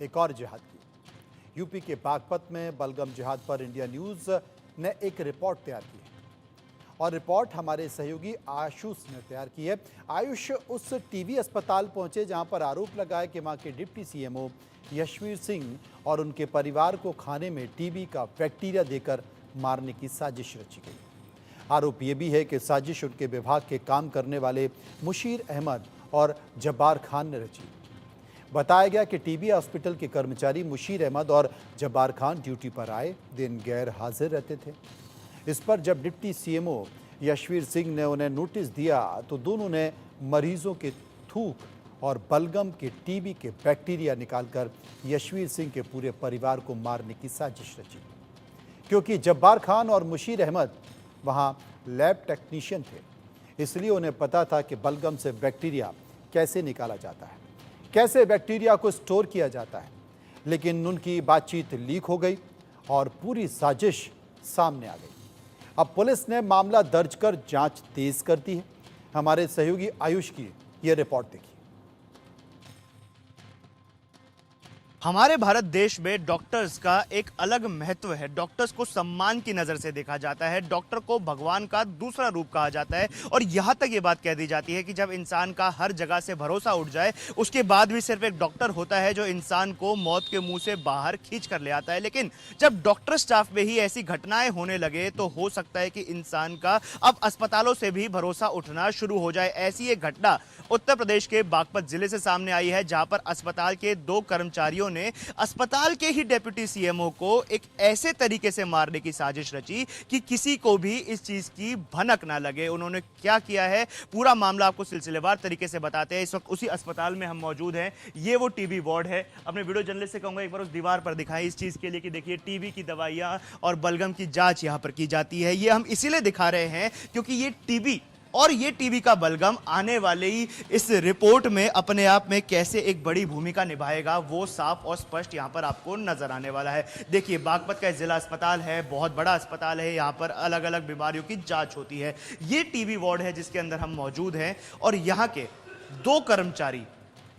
एक और जिहाद की। यूपी के बागपत में बलगम जिहाद पर इंडिया न्यूज़ ने एक रिपोर्ट तैयार की है और रिपोर्ट हमारे सहयोगी आयुष ने तैयार की है। आयुष उस टीबी अस्पताल पहुंचे जहां पर आरोप लगा है कि वहां के डिप्टी सीएमओ यशवीर सिंह और उनके परिवार को खाने में टीबी का बैक्टीरिया देकर मारने की साजिश रची गई। आरोप ये भी है कि साजिश उनके विभाग के काम करने वाले मुशीर अहमद और जब्बार खान ने रची। बताया गया कि टीबी हॉस्पिटल के कर्मचारी मुशीर अहमद और जब्बार खान ड्यूटी पर आए दिन गैर हाजिर रहते थे। इस पर जब डिप्टी सीएमओ यशवीर सिंह ने उन्हें नोटिस दिया तो दोनों ने मरीजों के थूक और बलगम के टीबी के बैक्टीरिया निकालकर यशवीर सिंह के पूरे परिवार को मारने की साजिश रची। क्योंकि जब्बार खान और मुशीर अहमद वहां लैब टेक्नीशियन थे, इसलिए उन्हें पता था कि बलगम से बैक्टीरिया कैसे निकाला जाता है, कैसे बैक्टीरिया को स्टोर किया जाता है। लेकिन उनकी बातचीत लीक हो गई और पूरी साजिश सामने आ गई। अब पुलिस ने मामला दर्ज कर जांच तेज कर दी है। हमारे सहयोगी आयुष की यह रिपोर्ट देखिए। हमारे भारत देश में डॉक्टर्स का एक अलग महत्व है। डॉक्टर्स को सम्मान की नज़र से देखा जाता है, डॉक्टर को भगवान का दूसरा रूप कहा जाता है और यहाँ तक ये बात कह दी जाती है कि जब इंसान का हर जगह से भरोसा उठ जाए उसके बाद भी सिर्फ एक डॉक्टर होता है जो इंसान को मौत के मुंह से बाहर खींच कर ले आता है। लेकिन जब डॉक्टर स्टाफ में ही ऐसी घटनाएं होने लगे तो हो सकता है कि इंसान का अब अस्पतालों से भी भरोसा उठना शुरू हो जाए। ऐसी एक घटना उत्तर प्रदेश के बागपत जिले से सामने आई है, जहां पर अस्पताल के 2 कर्मचारियों ने अस्पताल के ही डिप्टी सीएमओ को एक ऐसे तरीके से मारने की साजिश रची कि किसी को भी इस चीज की भनक ना लगे। उन्होंने क्या किया है, पूरा मामला आपको सिलसिलेवार तरीके से बताते हैं। इस वक्त उसी अस्पताल में हम मौजूद हैं। ये वो टीबी वार्ड है। अपने वीडियो जर्नलिस्ट से कहूंगा एक बार उस दीवार पर दिखाएं इस चीज के लिए कि देखिए टीबी की दवाइयां और बलगम की जांच यहां पर की जाती है। ये हम इसीलिए दिखा रहे हैं क्योंकि ये टीबी और ये टीबी का बलगम आने वाले ही इस रिपोर्ट में अपने आप में कैसे एक बड़ी भूमिका निभाएगा वो साफ और स्पष्ट यहां पर आपको नजर आने वाला है। देखिए, बागपत का जिला अस्पताल है, बहुत बड़ा अस्पताल है, यहां पर अलग अलग बीमारियों की जांच होती है। ये टीबी वार्ड है जिसके अंदर हम मौजूद हैं और यहां के 2 कर्मचारी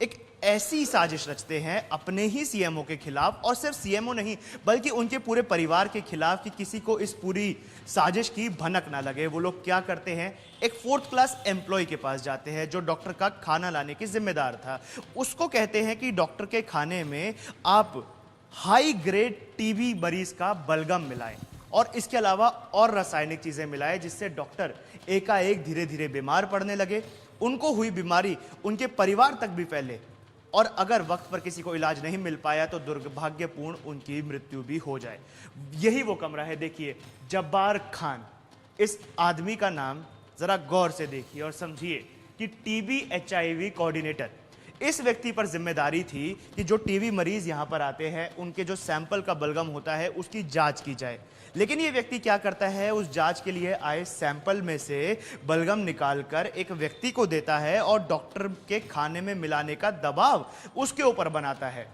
एक ऐसी साजिश रचते हैं अपने ही सीएमओ के खिलाफ, और सिर्फ सीएमओ नहीं बल्कि उनके पूरे परिवार के खिलाफ कि किसी को इस पूरी साजिश की भनक ना लगे। वो लोग क्या करते हैं, एक 4th क्लास एम्प्लॉय के पास जाते हैं जो डॉक्टर का खाना लाने की जिम्मेदार था। उसको कहते हैं कि डॉक्टर के खाने में आप हाई ग्रेड टीबी मरीज का बलगम मिलाएं और इसके अलावा और रासायनिक चीजें मिलाएं, जिससे डॉक्टर एकाएक धीरे धीरे बीमार पड़ने लगे, उनको हुई बीमारी उनके परिवार तक भी फैले और अगर वक्त पर किसी को इलाज नहीं मिल पाया तो दुर्भाग्यपूर्ण उनकी मृत्यु भी हो जाए। यही वो कमरा है। देखिए, जब्बार खान, इस आदमी का नाम जरा गौर से देखिए और समझिए कि टीबी एचआईवी कोऑर्डिनेटर, इस व्यक्ति पर जिम्मेदारी थी कि जो टीबी मरीज यहां पर आते हैं उनके जो सैंपल का बलगम होता है उसकी जांच की जाए। लेकिन ये व्यक्ति क्या करता है, उस जांच के लिए आए सैंपल में से बलगम निकालकर एक व्यक्ति को देता है और डॉक्टर के खाने में मिलाने का दबाव उसके ऊपर बनाता है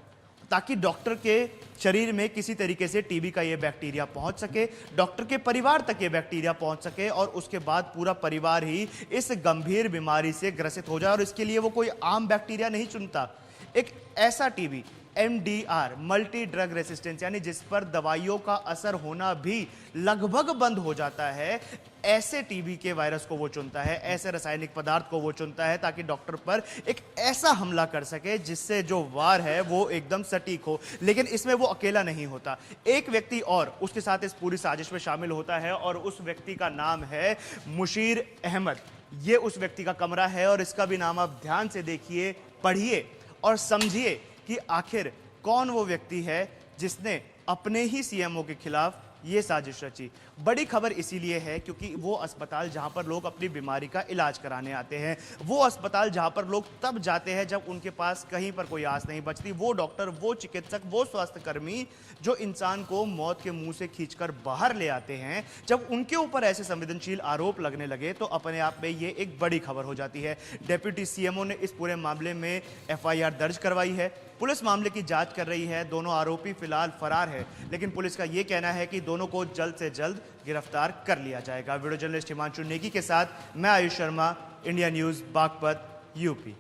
ताकि डॉक्टर के शरीर में किसी तरीके से टीबी का ये बैक्टीरिया पहुंच सके, डॉक्टर के परिवार तक ये बैक्टीरिया पहुंच सके और उसके बाद पूरा परिवार ही इस गंभीर बीमारी से ग्रसित हो जाए। और इसके लिए वो कोई आम बैक्टीरिया नहीं चुनता, एक ऐसा TB MDR, multi drug resistance, यानी जिस पर दवाइयों का असर होना भी लगभग बंद हो जाता है, ऐसे टीबी के वायरस को वो चुनता है, ऐसे रासायनिक पदार्थ को वो चुनता है ताकि डॉक्टर पर एक ऐसा हमला कर सके जिससे जो वार है वो एकदम सटीक हो। लेकिन इसमें वो अकेला नहीं होता, एक व्यक्ति और उसके साथ इस पूरी साजिश में शामिल होता है और उस व्यक्ति का नाम है मुशीर अहमद। ये उस व्यक्ति का कमरा है और इसका भी नाम आप ध्यान से देखिए, पढ़िए और समझिए कि आखिर कौन वो व्यक्ति है जिसने अपने ही सीएमओ के खिलाफ ये साजिश रची। बड़ी खबर इसीलिए है क्योंकि वो अस्पताल जहां पर लोग अपनी बीमारी का इलाज कराने आते हैं, वो अस्पताल जहां पर लोग तब जाते हैं जब उनके पास कहीं पर कोई आस नहीं बचती, वो डॉक्टर, वो चिकित्सक, वो स्वास्थ्यकर्मी जो इंसान को मौत के मुंह से खींचकर बाहर ले आते हैं, जब उनके ऊपर ऐसे संवेदनशील आरोप लगने लगे तो अपने आप में ये एक बड़ी खबर हो जाती है। डिप्टी सीएमओ ने इस पूरे मामले में FIR दर्ज करवाई है, पुलिस मामले की जांच कर रही है। दोनों आरोपी फिलहाल फरार है, लेकिन पुलिस का यह कहना है कि दोनों को जल्द से जल्द गिरफ्तार कर लिया जाएगा। वीडियो जर्नलिस्ट हिमांशु नेगी के साथ मैं Ayush Sharma, India news, Baghpat, UP.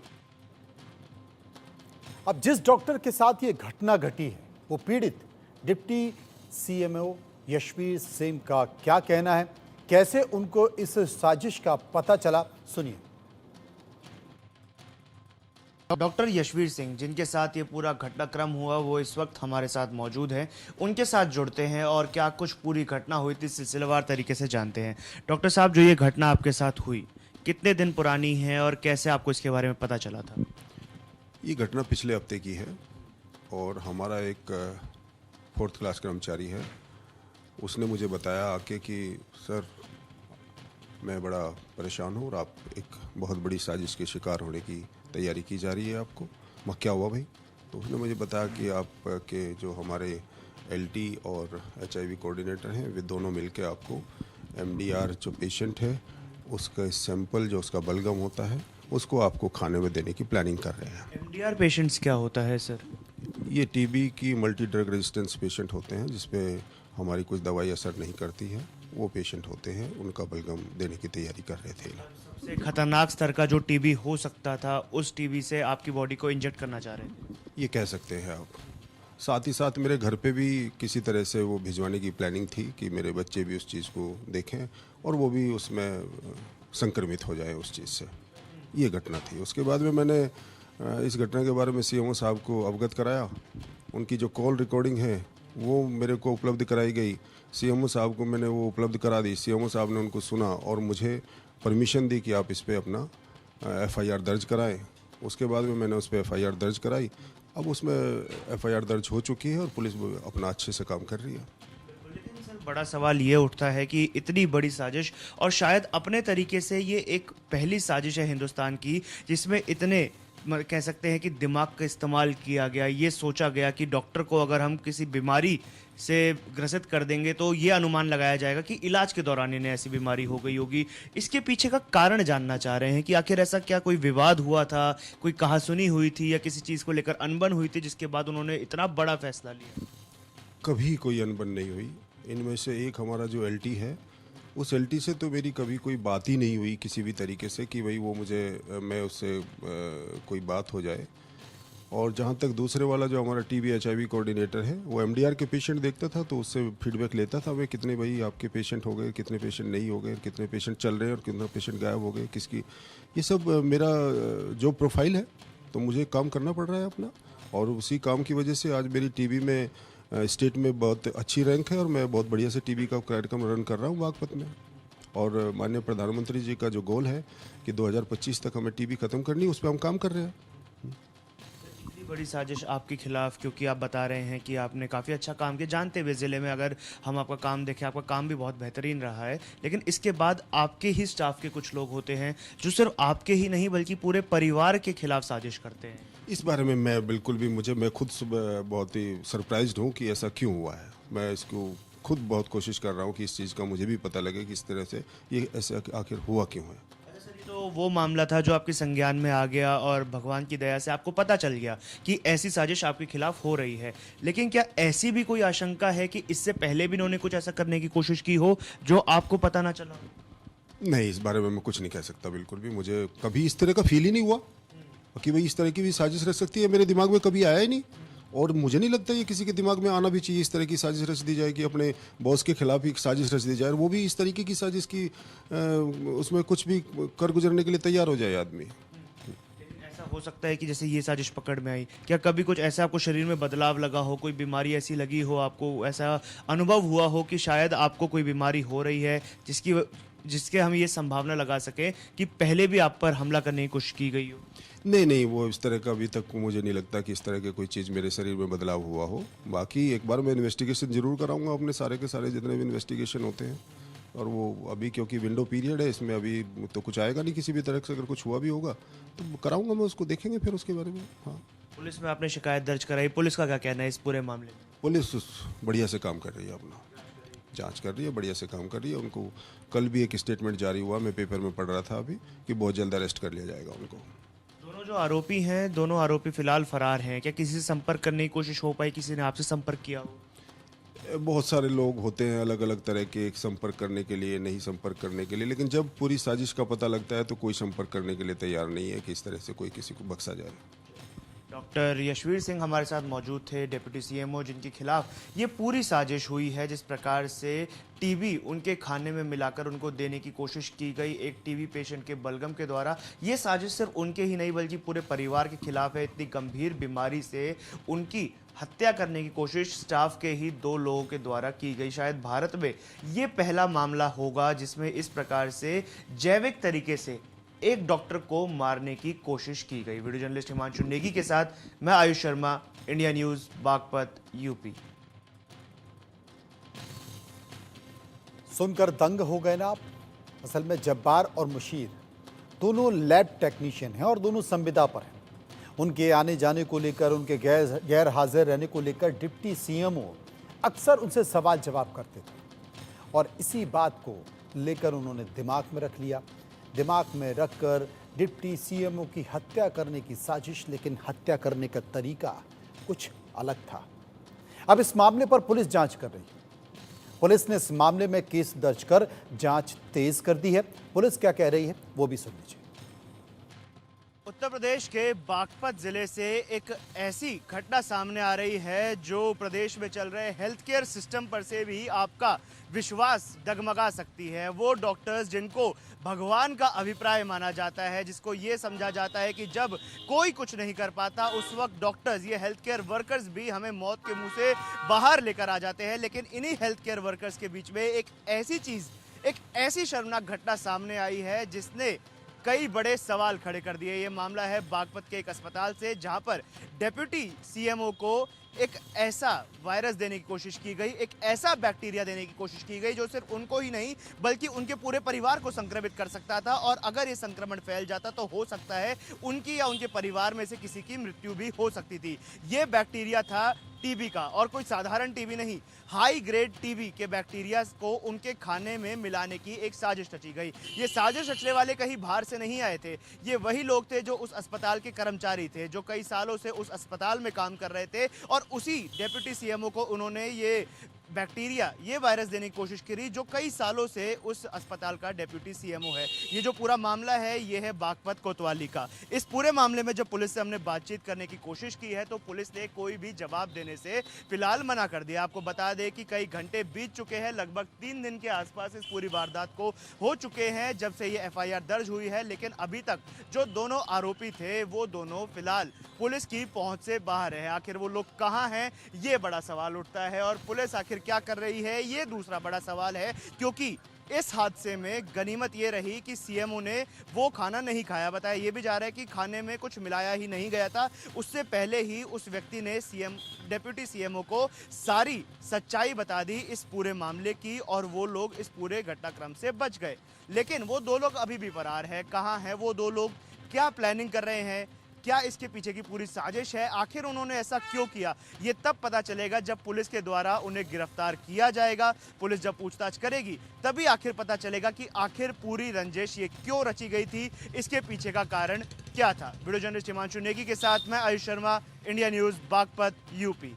अब जिस डॉक्टर के साथ ये घटना घटी है वो पीड़ित डिप्टी सीएमओ यशवीर सिंह का क्या कहना है, कैसे उनको इस साजिश का पता चला, सुनिए। डॉक्टर यशवीर सिंह जिनके साथ ये पूरा घटनाक्रम हुआ वो इस वक्त हमारे साथ मौजूद हैं, उनके साथ जुड़ते हैं और क्या कुछ पूरी घटना हुई थी सिलसिलेवार तरीके से जानते हैं। डॉक्टर साहब, जो ये घटना आपके साथ हुई कितने दिन पुरानी है और कैसे आपको इसके बारे में पता चला था? ये घटना पिछले हफ्ते की है और हमारा एक 4th क्लास कर्मचारी है, उसने मुझे बताया आके कि सर मैं बड़ा परेशान हूँ और आप एक बहुत बड़ी साजिश के शिकार होने की तैयारी की जा रही है आपको। मैं क्या हुआ भाई? तो उसने मुझे बताया कि आप के जो हमारे एलटी और HIV कोऑर्डिनेटर हैं वे दोनों मिलकर आपको MDR जो पेशेंट है उसका सैंपल जो उसका बलगम होता है उसको आपको खाने में देने की प्लानिंग कर रहे हैं। MDR पेशेंट्स क्या होता है सर? ये TB की मल्टी ड्रग रेजिस्टेंस पेशेंट होते हैं जिसपे हमारी कुछ दवाई असर नहीं करती है, वो पेशेंट होते हैं, उनका बलगम देने की तैयारी कर रहे थे। सबसे खतरनाक स्तर का जो टीबी हो सकता था उस टीबी से आपकी बॉडी को इंजेक्ट करना चाह रहे थे, ये कह सकते हैं आप। साथ ही साथ मेरे घर पे भी किसी तरह से वो भिजवाने की प्लानिंग थी कि मेरे बच्चे भी उस चीज़ को देखें और वो भी उसमें संक्रमित हो जाए उस चीज़ से। ये घटना थी। उसके बाद में मैंने इस घटना के बारे में CMO साहब को अवगत कराया। उनकी जो कॉल रिकॉर्डिंग है वो मेरे को उपलब्ध कराई गई। CMO साहब को मैंने वो उपलब्ध करा दी। CMO साहब ने उनको सुना और मुझे परमिशन दी कि आप इस पर अपना FIR दर्ज कराएं। उसके बाद में मैंने उस पर FIR दर्ज कराई। अब उसमें FIR दर्ज हो चुकी है और पुलिस अपना अच्छे से काम कर रही है। लेकिन सर बड़ा सवाल ये उठता है कि इतनी बड़ी साजिश, और शायद अपने तरीके से ये एक पहली साजिश है हिंदुस्तान की जिसमें इतने कह सकते हैं कि दिमाग का इस्तेमाल किया गया। ये सोचा गया कि डॉक्टर को अगर हम किसी बीमारी से ग्रसित कर देंगे तो ये अनुमान लगाया जाएगा कि इलाज के दौरान इन्हें ऐसी बीमारी हो गई होगी। इसके पीछे का कारण जानना चाह रहे हैं कि आखिर ऐसा क्या कोई विवाद हुआ था, कोई कहासुनी हुई थी या किसी चीज़ को लेकर अनबन हुई थी जिसके बाद उन्होंने इतना बड़ा फैसला लिया? कभी कोई अनबन नहीं हुई। इनमें से एक हमारा जो LT है उस LT से तो मेरी कभी कोई बात ही नहीं हुई किसी भी तरीके से कि भाई वो मुझे मैं उससे कोई बात हो जाए। और जहाँ तक दूसरे वाला जो हमारा TB HIV कोऑर्डिनेटर है वो MDR के पेशेंट देखता था तो उससे फीडबैक लेता था वे कितने भाई आपके पेशेंट हो गए, कितने पेशेंट नहीं हो गए, कितने पेशेंट चल रहे हैं और कितने पेशेंट गायब हो गए, किसकी, ये सब मेरा जो प्रोफाइल है तो मुझे काम करना पड़ रहा है अपना। और उसी काम की वजह से आज मेरी TB में स्टेट में बहुत अच्छी रैंक है और मैं बहुत बढ़िया से TB का कार्यक्रम रन कर रहा हूँ बागपत में। और माननीय प्रधानमंत्री जी का जो गोल है कि 2025 तक हमें TB खत्म करनी है, उस पर हम काम कर रहे हैं। इतनी बड़ी साजिश आपके खिलाफ, क्योंकि आप बता रहे हैं कि आपने काफ़ी अच्छा काम किया, जानते हुए ज़िले में अगर हम आपका काम देखें आपका काम भी बहुत बेहतरीन रहा है, लेकिन इसके बाद आपके ही स्टाफ के कुछ लोग होते हैं जो सिर्फ आपके ही नहीं बल्कि पूरे परिवार के खिलाफ साजिश करते हैं। इस बारे में मैं बिल्कुल भी मैं खुद बहुत ही सरप्राइज्ड हूँ कि ऐसा क्यों हुआ है। मैं इसको खुद बहुत कोशिश कर रहा हूँ कि इस चीज़ का मुझे भी पता लगे कि इस तरह से ये ऐसा आखिर हुआ क्यों है। अच्छा सर, ये तो वो मामला था जो आपके संज्ञान में आ गया और भगवान की दया से आपको पता चल गया कि ऐसी साजिश आपके खिलाफ हो रही है, लेकिन क्या ऐसी भी कोई आशंका है कि इससे पहले भी इन्होंने कुछ ऐसा करने की कोशिश की हो जो आपको पता ना चला? नहीं, इस बारे में मैं कुछ नहीं कह सकता बिल्कुल भी। मुझे कभी इस तरह का फील ही नहीं हुआ कि भाई इस तरह की भी साजिश रच सकती है। मेरे दिमाग में कभी आया ही नहीं और मुझे नहीं लगता ये किसी के दिमाग में आना भी चाहिए इस तरह की साजिश रच दी जाए कि अपने बॉस के खिलाफ ही साजिश रच दी जाए, और वो भी इस तरीके की साजिश की उसमें कुछ भी कर गुजरने के लिए तैयार हो जाए आदमी। लेकिन ऐसा हो सकता है कि जैसे ये साजिश पकड़ में आई, क्या कभी कुछ ऐसा आपको शरीर में बदलाव लगा हो, कोई बीमारी ऐसी लगी हो, आपको ऐसा अनुभव हुआ हो कि शायद आपको कोई बीमारी हो रही है जिसके हम ये संभावना लगा सकें कि पहले भी आप पर हमला करने की कोशिश की गई हो? नहीं, वो इस तरह का अभी तक मुझे नहीं लगता कि इस तरह के कोई चीज़ मेरे शरीर में बदलाव हुआ हो। बाकी एक बार मैं इन्वेस्टिगेशन ज़रूर कराऊंगा अपने सारे के सारे जितने भी इन्वेस्टिगेशन होते हैं, और वो अभी क्योंकि विंडो पीरियड है इसमें अभी तो कुछ आएगा नहीं किसी भी तरह से। अगर कुछ हुआ भी होगा तो कराऊंगा मैं, उसको देखेंगे फिर उसके बारे में। हाँ, पुलिस में आपने शिकायत दर्ज कराई, पुलिस का क्या कहना है इस पूरे मामले में? पुलिस बढ़िया से काम कर रही है, अपना जांच कर रही है, बढ़िया से काम कर रही है। उनको कल भी एक स्टेटमेंट जारी हुआ, मैं पेपर में पढ़ रहा था अभी, कि बहुत जल्द अरेस्ट कर लिया जाएगा उनको। दोनों जो आरोपी हैं, दोनों आरोपी फिलहाल फरार हैं। क्या किसी से संपर्क करने की कोशिश हो पाई, किसी ने आपसे संपर्क किया हो? बहुत सारे लोग होते हैं अलग अलग तरह के, संपर्क करने के लिए, नहीं संपर्क करने के लिए, लेकिन जब पूरी साजिश का पता लगता है तो कोई संपर्क करने के लिए तैयार नहीं है कि इस तरह से कोई किसी को बख्शा जाए। डॉक्टर यशवीर सिंह हमारे साथ मौजूद थे, डिप्टी सीएमओ, जिनके खिलाफ ये पूरी साजिश हुई है। जिस प्रकार से टीबी उनके खाने में मिलाकर उनको देने की कोशिश की गई एक टीबी पेशेंट के बलगम के द्वारा, ये साजिश सिर्फ उनके ही नहीं बल्कि पूरे परिवार के खिलाफ है। इतनी गंभीर बीमारी से उनकी हत्या करने की कोशिश स्टाफ के ही 2 लोगों के द्वारा की गई। शायद भारत में ये पहला मामला होगा जिसमें इस प्रकार से जैविक तरीके से एक डॉक्टर को मारने की कोशिश की गई। वीडियो जर्नलिस्ट हिमांशु नेगी के साथ मैं Ayush Sharma, India news, Baghpat, UP. सुनकर दंग हो गए ना आप। असल में जब्बार और मुशीर दोनों लैब टेक्नीशियन हैं और दोनों संविदा पर हैं। उनके आने जाने को लेकर, उनके गैर हाजिर रहने को लेकर डिप्टी सीएमओ अक्सर उनसे सवाल जवाब करते थे और इसी बात को लेकर उन्होंने दिमाग में रख लिया। दिमाग में रखकर डिप्टी सीएमओ की हत्या करने की साजिश, लेकिन हत्या करने का तरीका कुछ अलग था। अब इस मामले पर पुलिस जांच कर रही है। पुलिस ने इस मामले में केस दर्ज कर जांच तेज कर दी है। पुलिस क्या कह रही है वो भी सुन लीजिए। उत्तर प्रदेश के बागपत जिले से एक ऐसी घटना सामने आ रही है जो प्रदेश में चल रहे हेल्थ केयर सिस्टम पर से भी आपका विश्वास डगमगा सकती है। वो डॉक्टर्स जिनको भगवान का अभिप्राय माना जाता है, जिसको ये समझा जाता है कि जब कोई कुछ नहीं कर पाता उस वक्त डॉक्टर्स, ये हेल्थ केयर वर्कर्स भी हमें मौत के मुंह से बाहर लेकर आ जाते हैं। लेकिन इन्हीं हेल्थ केयर वर्कर्स के बीच में एक ऐसी चीज़, एक ऐसी शर्मनाक घटना सामने आई है जिसने कई बड़े सवाल खड़े कर दिए। ये मामला है बागपत के एक अस्पताल से, जहां पर डेप्यूटी सीएमओ को एक ऐसा वायरस देने की कोशिश की गई, एक ऐसा बैक्टीरिया देने की कोशिश की गई जो सिर्फ उनको ही नहीं बल्कि उनके पूरे परिवार को संक्रमित कर सकता था। और अगर ये संक्रमण फैल जाता तो हो सकता है उनकी या उनके परिवार में से किसी की मृत्यु भी हो सकती थी। ये बैक्टीरिया था टीबी का, और कोई साधारण टीबी नहीं, हाई ग्रेड टीबी के बैक्टीरिया को उनके खाने में मिलाने की एक साजिश रची गई। ये साजिश रचने वाले कहीं बाहर से नहीं आए थे, ये वही लोग थे जो उस अस्पताल के कर्मचारी थे, जो कई सालों से उस अस्पताल में काम कर रहे थे। और उसी डेप्यूटी सीएमओ को उन्होंने ये बैक्टीरिया, ये वायरस देने की कोशिश करी, जो कई सालों से उस अस्पताल का डेप्यूटी सीएमओ है। ये जो पूरा मामला है ये है बागपत कोतवाली का। इस पूरे मामले में जब पुलिस से हमने बातचीत करने की कोशिश की है तो पुलिस ने कोई भी जवाब देने से फिलहाल मना कर दिया। आपको बता दें कि कई घंटे बीत चुके हैं, लगभग 3 दिन के आसपास इस पूरी वारदात को हो चुके हैं जब से ये एफआईआर दर्ज हुई है। लेकिन अभी तक जो दोनों आरोपी थे वो दोनों फिलहाल पुलिस की पहुंच से बाहर है। आखिर वो लोग कहां हैं, ये बड़ा सवाल उठता है, और पुलिस आखिर क्या कर रही है ये दूसरा बड़ा सवाल है। क्योंकि इस हादसे में गनीमत ये रही कि सीएमओ ने वो खाना नहीं खाया। बताया ये भी जा रहा है कि खाने में कुछ मिलाया ही नहीं गया था। उससे पहले ही उस व्यक्ति ने डेप्यूटी सीएमओ को सारी सच्चाई बता दी इस पूरे मामले की, और वो लोग इस पूरे घटनाक्रम से बच गए। लेकिन वो 2 लोग अभी भी फरार है। कहाँ हैं वो 2 लोग, क्या प्लानिंग कर रहे हैं, क्या इसके पीछे की पूरी साजिश है, आखिर उन्होंने ऐसा क्यों किया, ये तब पता चलेगा जब पुलिस के द्वारा उन्हें गिरफ्तार किया जाएगा। पुलिस जब पूछताछ करेगी तभी आखिर पता चलेगा कि आखिर पूरी रंजिश ये क्यों रची गई थी, इसके पीछे का कारण क्या था। वीडियो जर्नलिस्ट हिमांशु नेगी के साथ मैं Ayush Sharma, India news, Baghpat, UP.